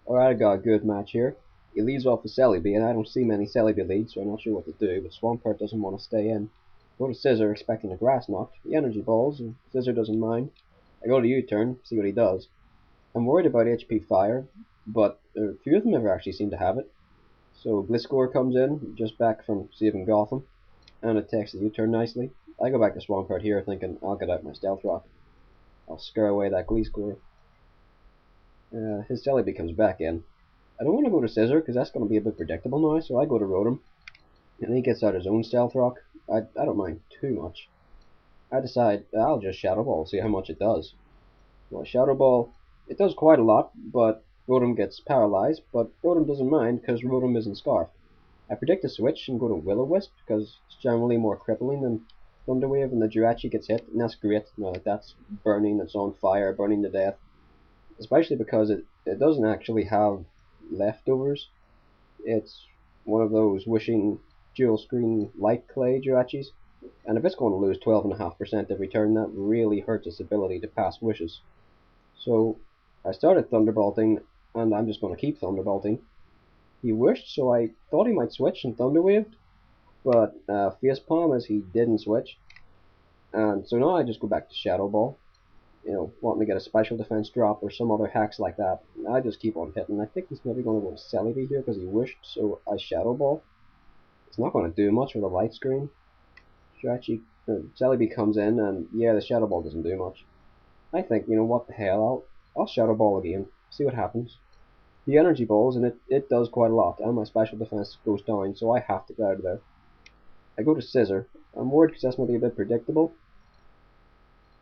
Alright, I got a good match here. He leads off with Celebi, and I don't see many Celebi leads, so I'm not sure what to do, but Swampert doesn't want to stay in. Go to Scissor, expecting a grass knock. He energy balls, and Scissor doesn't mind. I go to U-turn, see what he does. I'm worried about HP Fire, but a few of them never actually seem to have it. So Gliscor comes in, just back from saving Gotham, and it takes the U-turn nicely. I go back to Swampert here, thinking I'll get out my Stealth Rock. I'll scare away that Gliscor. His Celebi comes back in. I don't want to go to Scissor because that's going to be a bit predictable now, so I go to Rotom, and he gets out his own Stealth Rock. I don't mind too much. I decide I'll just Shadow Ball, see how much it does. Well, Shadow Ball, it does quite a lot, but Rotom gets paralyzed, but Rotom doesn't mind because Rotom isn't scarfed. I predict a switch and go to Will-O-Wisp because it's generally more crippling than Thunder Wave, and the Jirachi gets hit, and that's great. You know, like that's burning, it's on fire, burning to death. Especially because it doesn't actually have leftovers. It's one of those wishing dual screen light clay Jirachis, and if it's going to lose 12.5% every turn, that really hurts its ability to pass wishes. So I started Thunderbolting, and I'm just going to keep Thunderbolting. He wished, so I thought he might switch and Thunderwaved, but Facepalm as he didn't switch, and so now I just go back to Shadow Ball. You know, wanting to get a special defense drop or some other hacks like that. I just keep on hitting. I think he's maybe going to go to Celebi here because he wished, so I Shadow Ball. It's not going to do much with a light screen. Celebi comes in, and yeah, the Shadow Ball doesn't do much. I think, you know, what the hell, I'll Shadow Ball again, see what happens. The energy balls, and it does quite a lot, and my special defense goes down, so I have to get out of there. I go to Scissor. I'm worried because that's maybe a bit predictable,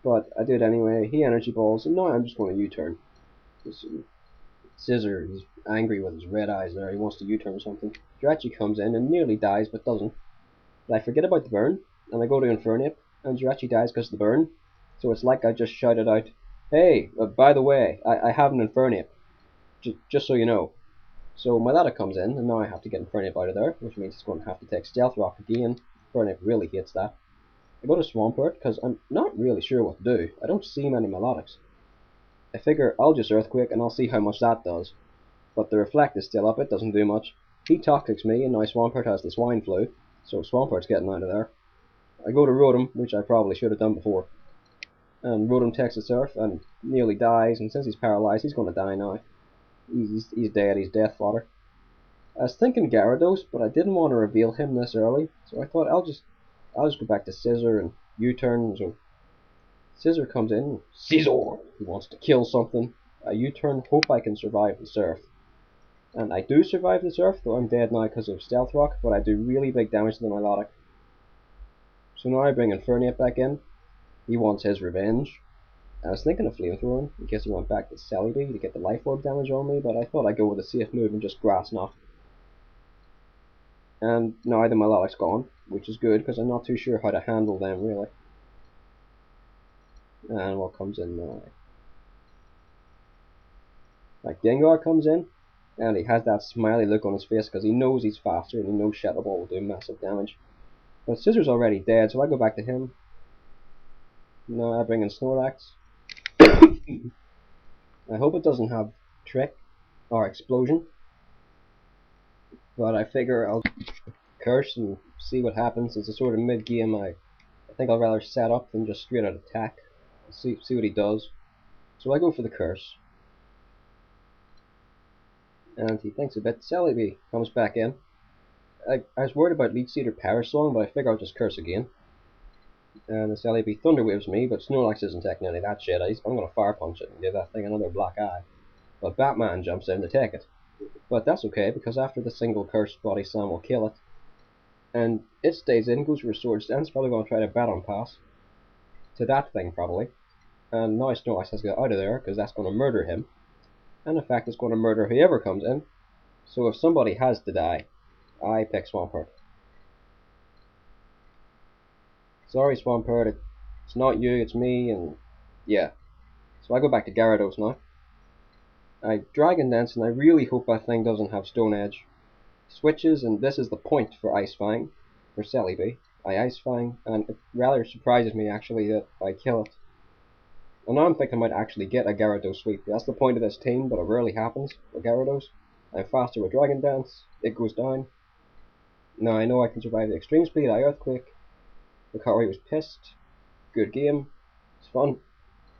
but I did anyway. He energy balls, and now I'm just going to U-turn. Scissor is angry with his red eyes there. He wants to U-turn something. Jirachi comes in and nearly dies, but doesn't. But I forget about the burn, and I go to Infernape, and Jirachi dies because of the burn. So it's like I just shouted out, "Hey, by the way, I have an Infernape, just so you know." So my ladder comes in, and now I have to get Infernape out of there, which means it's going to have to take Stealth Rock again. Infernape really hates that. I go to Swampert because I'm not really sure what to do. I don't see many Melodics. I figure I'll just Earthquake and I'll see how much that does. But the Reflect is still up, it doesn't do much. He Toxics me, and now Swampert has the Swine Flu, so Swampert's getting out of there. I go to Rotom, which I probably should have done before. And Rotom takes a Surf and nearly dies, and since he's paralyzed, he's going to die now. He's dead, he's death fodder. I was thinking Gyarados, but I didn't want to reveal him this early, so I thought I'll just go back to Scissor and U-turn. So Scissor comes in. Scissor! He wants to kill something. I U-turn, hope I can survive the Surf. And I do survive the Surf, though I'm dead now because of Stealth Rock, but I do really big damage to the Milotic. So now I bring Infernape back in. He wants his revenge. I was thinking of Flamethrowing in case he went back to Celebi to get the Life Orb damage on me, but I thought I'd go with a safe move and just Grass Knot. And now the Milotic's gone, which is good because I'm not too sure how to handle them really. And what comes in now? Like Gengar comes in, and he has that smiley look on his face because he knows he's faster and he knows Shadow Ball will do massive damage. But Scissor's already dead, so I go back to him. Now I bring in Snorlax. I hope it doesn't have Trick or Explosion, but I figure I'll Curse and see what happens. It's a sort of mid-game. I think I'll rather set up than just straight out attack. See what he does. So I go for the Curse. And he thinks a bit. Celebi comes back in. I was worried about Leech Seed or Perish Song, but I figure I'll just Curse again. And the Celebi Thunder Waves me, but Snorlax isn't taking any of that shit. I'm going to Fire Punch it and give that thing another black eye. But Batman jumps in to take it. But that's okay, because after the single Curse, Body Slam will kill it. And it stays in, goes for a Sword Stance, probably going to try to Baton Pass to that thing, probably. And now Snorlax has to get out of there, because that's going to murder him. And in fact, it's going to murder whoever comes in. So if somebody has to die, I pick Swampert. Sorry, Swampert, it's not you, it's me, and yeah. So I go back to Gyarados now. I Dragon Dance, and I really hope that thing doesn't have Stone Edge. Switches, and this is the point for Ice Fang, for Celebi. I Ice Fang, and it rather surprises me actually that I kill it. And now I'm thinking I might actually get a Gyarados sweep. That's the point of this team, but it rarely happens with Gyarados. I'm faster with Dragon Dance. It goes down. Now I know I can survive the extreme speed. I Earthquake. The Recovery was pissed. Good game. It's fun.